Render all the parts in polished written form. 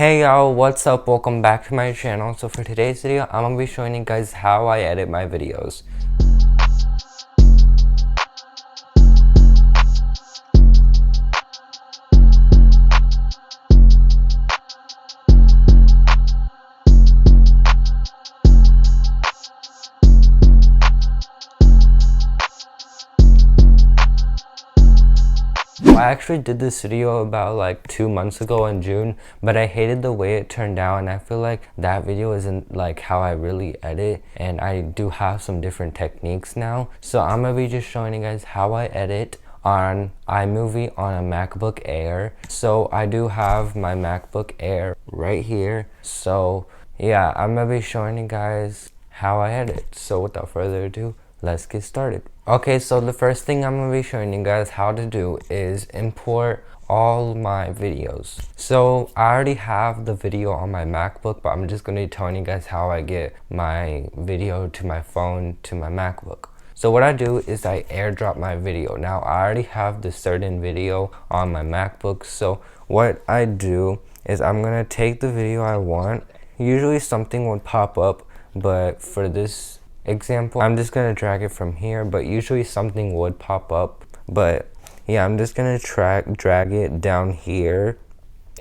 Hey y'all, what's up? Welcome back to my channel. So for today's video, I'm gonna be showing you guys how I edit my videos. I actually did this video about like 2 months ago in June, but I hated the way it turned out, and I feel like that video isn't like how I really edit, and I do have some different techniques now. So I'm gonna be just showing you guys how I edit on iMovie on a MacBook Air. So I do have my MacBook Air right here. So yeah, I'm gonna be showing you guys how I edit. So without further ado, let's get started. Okay, so the first thing I'm gonna be showing you guys how to do is import all my videos. So I already have the video on my MacBook, but I'm just gonna be telling you guys how I get my video to my phone to my MacBook. So what I do is I airdrop my video. Now I already have the certain video on my MacBook, so what I do is I'm gonna take the video I want. Usually something would pop up, but for this example, I'm just gonna drag it from here, but usually something would pop up. But yeah, I'm just gonna drag it down here,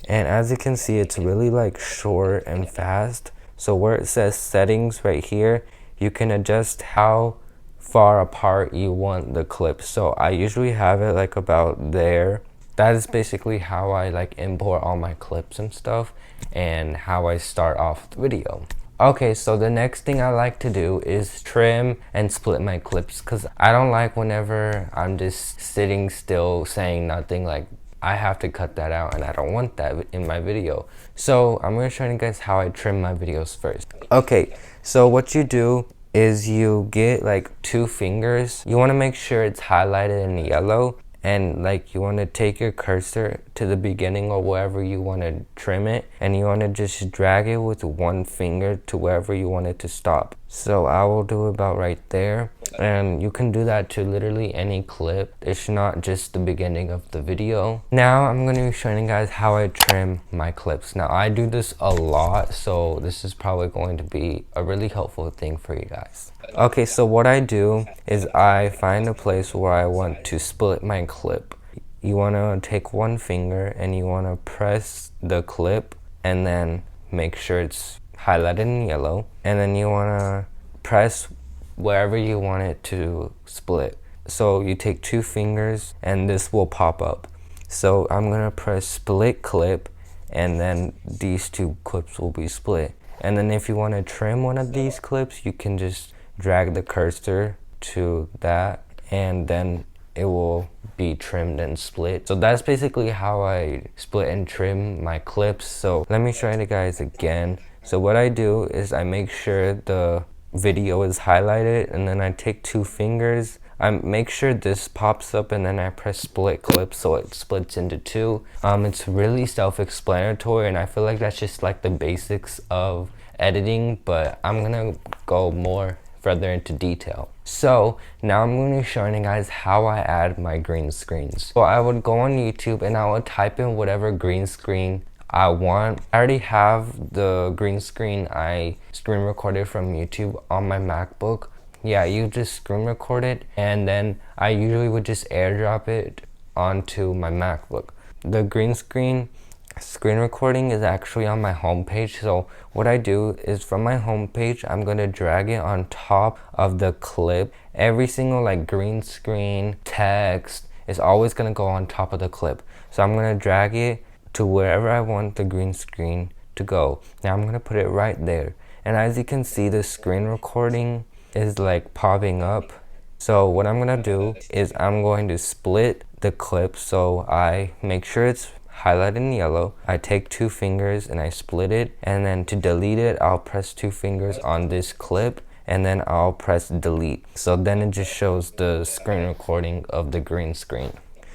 and as you can see, it's really like short and fast. So where it says settings right here, you can adjust how far apart you want the clip. So I usually have it like about there. That is basically how I like import all my clips and stuff, and how I start off the video. Okay, so the next thing I like to do is trim and split my clips, because I don't like whenever I'm just sitting still saying nothing. Like, I have to cut that out, and I don't want that in my video. So I'm going to show you guys how I trim my videos first. Okay, so what you do is you get like 2 fingers. You want to make sure it's highlighted in yellow, and like you want to take your cursor to the beginning or wherever you want to trim it, and you want to just drag it with 1 finger to wherever you want it to stop. So I will do about right there, and you can do that to literally any clip. It's not just the beginning of the video. Now I'm going to be showing you guys how I trim my clips. Now I do this a lot, so this is probably going to be a really helpful thing for you guys. Okay, so what I do is I find a place where I want to split my clip. You want to take 1 finger and you want to press the clip, and then make sure it's highlighted in yellow, and then you want to press wherever you want it to split. So you take 2 fingers and this will pop up. So I'm going to press split clip, and then these 2 clips will be split. And then if you want to trim one of these clips, you can just drag the cursor to that, and then it will be trimmed and split. So that's basically how I split and trim my clips. So let me show you guys again. So what I do is I make sure the video is highlighted, and then I take 2 fingers. I make sure this pops up, and then I press split clip so it splits into 2. It's really self-explanatory, and I feel like that's just like the basics of editing, but I'm gonna go more further into detail. So now I'm going to be showing you guys how I add my green screens. So I would go on YouTube and I would type in whatever green screen I want. I already have the green screen I screen recorded from YouTube on my MacBook. Yeah, you just screen record it, and then I usually would just airdrop it onto my MacBook. The green screen recording is actually on my homepage. So what I do is from my homepage, I'm gonna drag it on top of the clip. Every single like green screen text is always gonna go on top of the clip. So I'm gonna drag it to wherever I want the green screen to go. Now I'm gonna put it right there, and as you can see, the screen recording is like popping up. So what I'm gonna do is I'm going to split the clip. So I make sure it's highlighted in yellow. I take 2 fingers and I split it, and then to delete it, I'll press 2 fingers on this clip, and then I'll press delete. So then it just shows the screen recording of the green screen.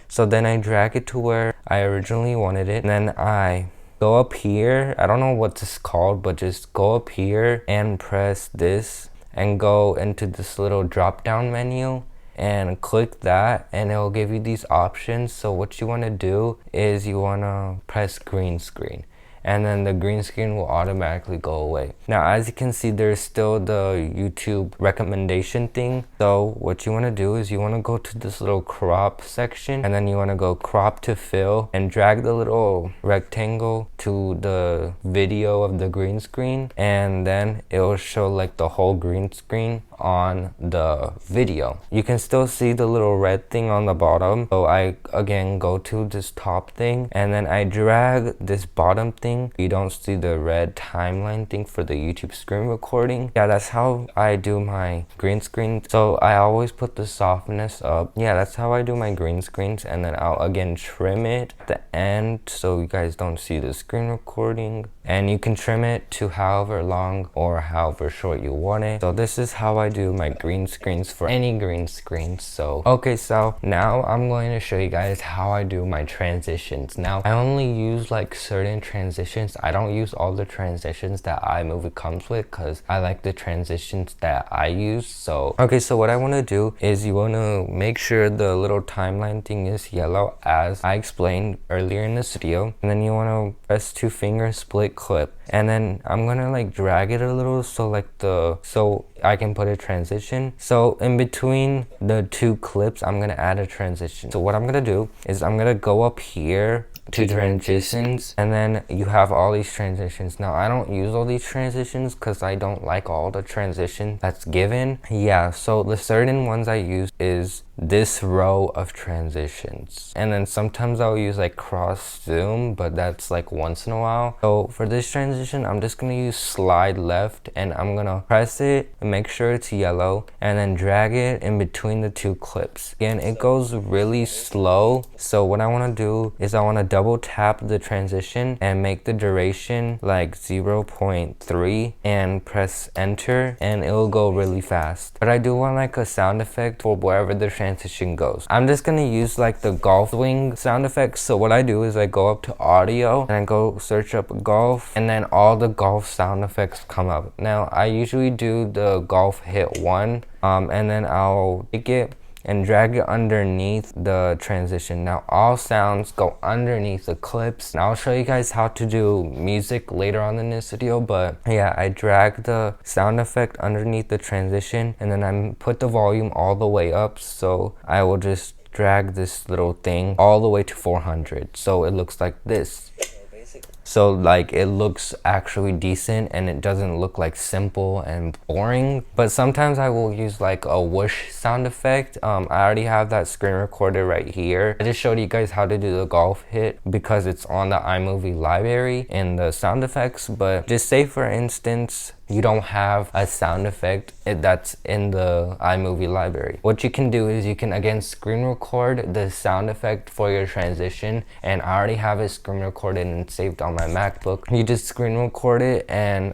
So then I drag it to where I originally wanted it, and then I go up here. I don't know what this is called, but just go up here and press this and go into this little drop down menu and click that, and it will give you these options. So what you want to do is you want to press green screen, and then the green screen will automatically go away. Now, as you can see, there's still the YouTube recommendation thing. So what you want to do is you want to go to this little crop section, and then you want to go crop to fill and drag the little rectangle to the video of the green screen, and then it will show like the whole green screen on the video. You can still see the little red thing on the bottom. So I again go to this top thing, and then I drag this bottom thing. You don't see the red timeline thing for the YouTube screen recording. Yeah, that's how I do my green screen. So I always put the softness up. Yeah, that's how I do my green screens, and then I'll again trim it at the end so you guys don't see the screen recording. And you can trim it to however long or however short you want it. So this is how I do my green screens for any green screen. So okay, so now I'm going to show you guys how I do my transitions. Now I only use like certain transitions. I don't use all the transitions that iMovie comes with because I like the transitions that I use. So okay, so what I want to do is you want to make sure the little timeline thing is yellow as I explained earlier in this video, and then you want to press 2-finger split clip, and then I'm gonna like drag it a little so I can put a transition. So in between the two clips, I'm gonna add a transition. So what I'm gonna do is I'm gonna go up here to transitions, and then you have all these transitions. Now I don't use all these transitions because I don't like all the transition that's given. Yeah, so the certain ones I use is this row of transitions, and then sometimes I'll use like cross zoom, but that's like once in a while. So for this transition, I'm just gonna use slide left, and I'm gonna press it and make sure it's yellow, and then drag it in between the two clips. Again, it goes really slow. So what I want to do is I want to double tap the transition and make the duration like 0.3 and press enter, and it will go really fast. But I do want like a sound effect for wherever the transition goes. I'm just gonna use like the golf swing sound effects. So what I do is I go up to audio and I go search up golf, and then all the golf sound effects come up. Now I usually do the golf hit 1, and then I'll take it and drag it underneath the transition. Now all sounds go underneath the clips, and I'll show you guys how to do music later on in this video. But yeah, I drag the sound effect underneath the transition, and then I put the volume all the way up. So I will just drag this little thing all the way to 400, so it looks like this. So like it looks actually decent, and it doesn't look like simple and boring. But sometimes I will use like a whoosh sound effect. I already have that screen recorded right here. I just showed you guys how to do the golf hit because it's on the iMovie library in the sound effects. But just say for instance you don't have a sound effect that's in the iMovie library. What you can do is you can again screen record the sound effect for your transition, and I already have it screen recorded and saved on my MacBook. You just screen record it, and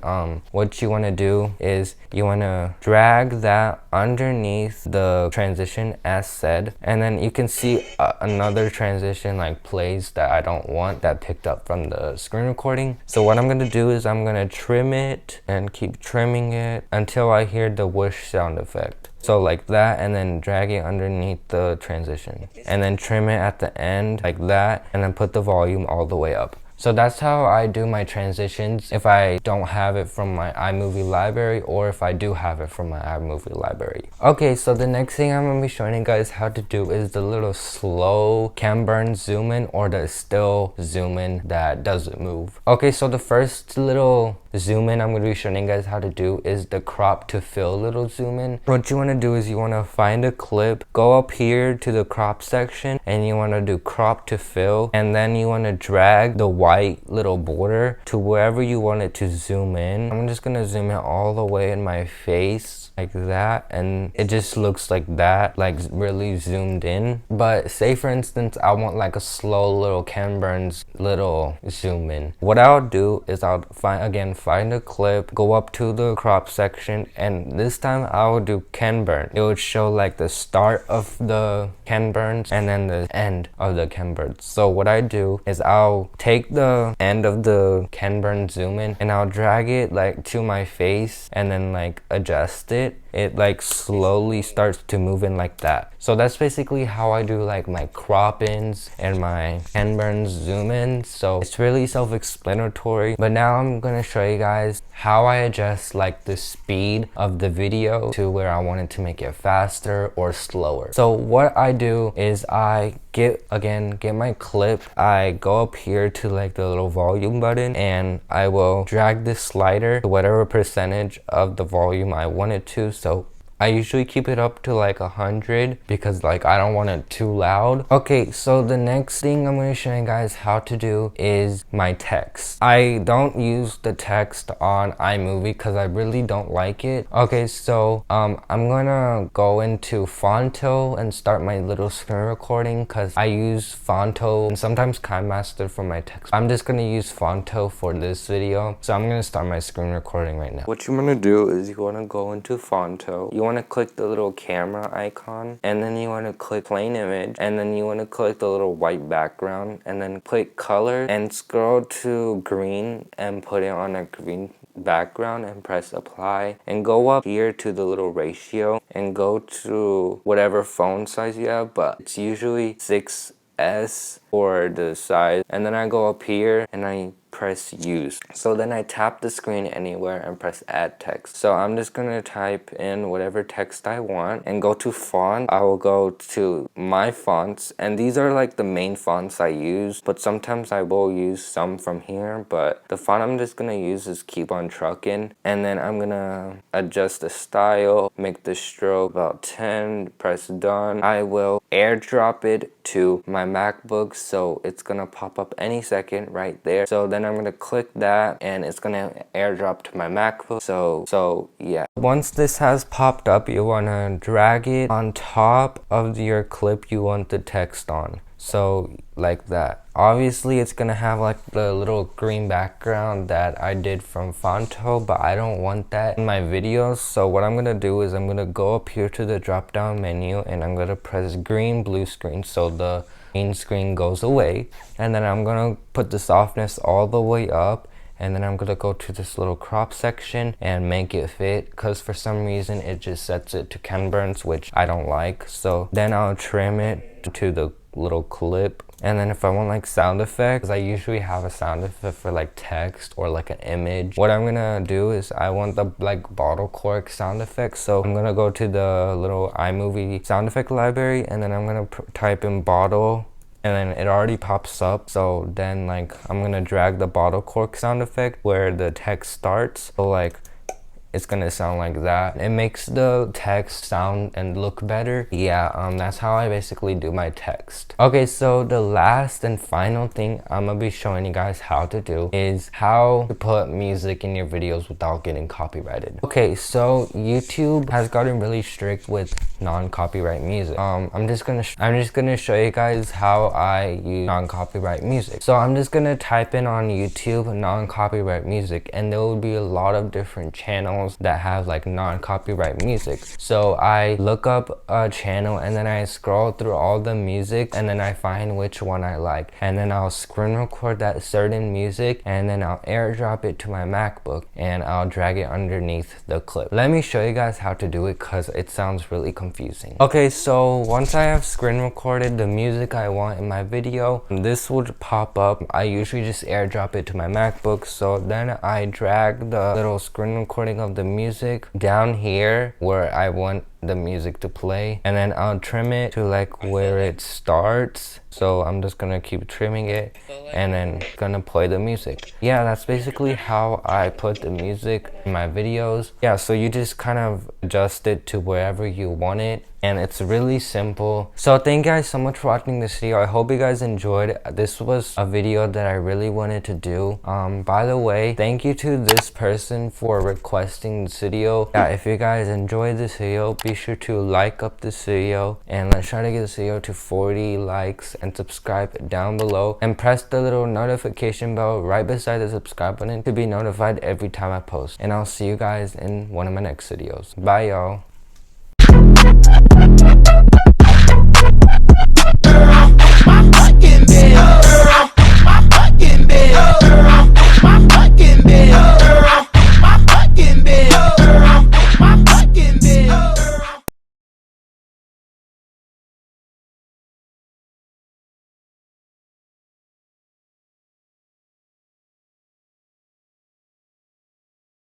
what you want to do is you want to drag that underneath the transition as said, and then you can see another transition like plays that I don't want that picked up from the screen recording. So what I'm going to do is I'm going to trim it and keep trimming it until I hear the whoosh sound effect. So like that, and then drag it underneath the transition, and then trim it at the end like that, and then put the volume all the way up. So that's how I do my transitions if I don't have it from my iMovie library, or if I do have it from my iMovie library. Okay, so the next thing I'm going to be showing you guys how to do is the little slow cam burn zoom in, or the still zoom in that doesn't move. Okay, so the first little zoom in I'm going to be showing you guys how to do is the crop to fill little zoom in. What you want to do is you want to find a clip, go up here to the crop section, and you want to do crop to fill, and then you want to drag the white little border to wherever you want it to zoom in. I'm just gonna zoom in all the way in my face like that, and it just looks like that, like really zoomed in. But say for instance I want like a slow little Ken Burns little zoom in. What I'll do is I'll find a clip, go up to the crop section, and this time I'll do Ken Burn. It would show like the start of the Ken Burns and then the end of the Ken Burns. So what I do is I'll take the end of the Ken Burn zoom in, and I'll drag it like to my face, and then like adjust it. It like slowly starts to move in like that. So that's basically how I do like my crop ins and my Ken Burns zoom ins. So it's really self-explanatory, but now I'm gonna show you guys how I adjust like the speed of the video to where I wanted to make it faster or slower. So what I do is I get my clip, I go up here to like the little volume button, and I will drag this slider to whatever percentage of the volume I want it to. So I usually keep it up to like 100 because like I don't want it too loud. Okay, so the next thing I'm going to show you guys how to do is my text. I don't use the text on iMovie because I really don't like it. Okay, so I'm gonna go into Fonto and start my little screen recording because I use Fonto and sometimes KineMaster for my text. I'm just gonna use Fonto for this video. So I'm gonna start my screen recording right now. What you want to do is you want to go into Fonto. You want to click the little camera icon, and then you want to click plain image, and then you want to click the little white background, and then click color and scroll to green and put it on a green background and press apply, and go up here to the little ratio and go to whatever phone size you have, but it's usually 6S for the size, and then I go up here and I press use. So then I tap the screen anywhere and press add text. So I'm just gonna type in whatever text I want and go to font. I will go to my fonts, and these are like the main fonts I use, but sometimes I will use some from here, but the font I'm just gonna use is Keep on Truckin'. And then I'm gonna adjust the style, make the stroke about 10, press done. I will airdrop it to my MacBook, so it's gonna pop up any second right there. So then I'm gonna click that and it's gonna airdrop to my MacBook. So yeah. Once this has popped up, you wanna drag it on top of your clip you want the text on. So like that. Obviously it's gonna have like the little green background that I did from Fonto, but I don't want that in my videos. So what I'm gonna do is I'm gonna go up here to the drop down menu and I'm gonna press green blue screen so the green screen goes away, and then I'm gonna put the softness all the way up, and then I'm gonna go to this little crop section and make it fit, because for some reason it just sets it to Ken Burns, which I don't like. So then I'll trim it to the little clip, and then if I want like sound effects, I usually have a sound effect for like text or like an image. What I'm gonna do is I want the like bottle cork sound effect, so I'm gonna go to the little iMovie sound effect library, and then I'm gonna type in bottle, and then it already pops up. So then like I'm gonna drag the bottle cork sound effect where the text starts, so like it's gonna sound like that. It makes the text sound and look better. Yeah, that's how I basically do my text. Okay, so the last and final thing I'm gonna be showing you guys how to do is how to put music in your videos without getting copyrighted. Okay, so YouTube has gotten really strict with non-copyright music. I'm just gonna show you guys how I use non-copyright music. So I'm just gonna type in on YouTube non-copyright music, and there will be a lot of different channels that have like non-copyright music. So I look up a channel and then I scroll through all the music, and then I find which one I like, and then I'll screen record that certain music, and then I'll airdrop it to my MacBook and I'll drag it underneath the clip. Let me show you guys how to do it because it sounds really confusing. Okay, so once I have screen recorded the music I want in my video, this would pop up. I usually just airdrop it to my MacBook. So then I drag the little screen recording of the music down here where I want the music to play, and then I'll trim it to like where it starts. So I'm just gonna keep trimming it and then gonna play the music. Yeah, that's basically how I put the music in my videos. Yeah, so you just kind of adjust it to wherever you want it, and it's really simple. So thank you guys so much for watching this video. I hope you guys enjoyed. This was a video that I really wanted to do. By the way, thank you to this person for requesting this video. Yeah, if you guys enjoyed this video, be sure to like up this video, and let's try to get this video to 40 likes, and subscribe down below, and press the little notification bell right beside the subscribe button to be notified every time I post. And I'll see you guys in one of my next videos. Bye y'all.